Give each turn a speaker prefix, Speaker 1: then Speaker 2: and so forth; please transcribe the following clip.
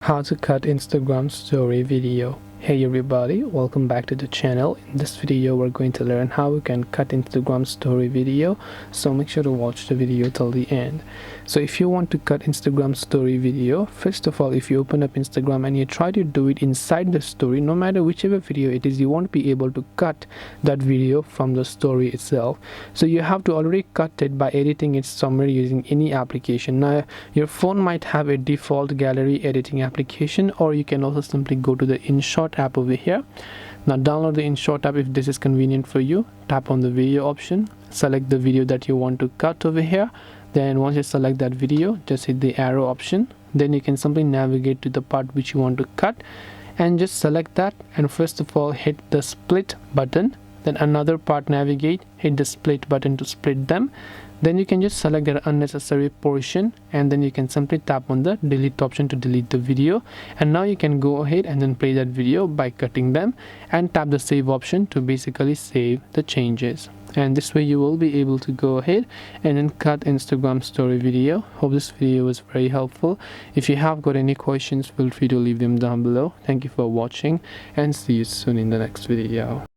Speaker 1: How to cut Instagram story video. Hey everybody, welcome back to the channel. In this video we're going to learn how we can cut Instagram story video, so make sure to watch the video till the end. So if you want to cut Instagram story video, first of all, if you open up Instagram and you try to do it inside the story, no matter whichever video it is, you won't be able to cut that video from the story itself. So you have to already cut it by editing it somewhere using any application. Now your phone might have a default gallery editing application, or you can also simply go to the InShot app over here. Now download the InShot app if this is convenient for you. Tap on the video option, select the video that you want to cut over here. Then once you select that video, just hit the arrow option. Then you can simply navigate to the part which you want to cut and just select that, and first of all hit the split button. Then another part, navigate, hit the split button to split them. Then you can just select that unnecessary portion, and then you can simply tap on the delete option to delete the video. And now you can go ahead and then play that video by cutting them, and tap the save option to basically save the changes. And this way you will be able to go ahead and then cut Instagram story video. Hope this video was very helpful. If you have got any questions, feel free to leave them down below. Thank you for watching, and see you soon in the next video.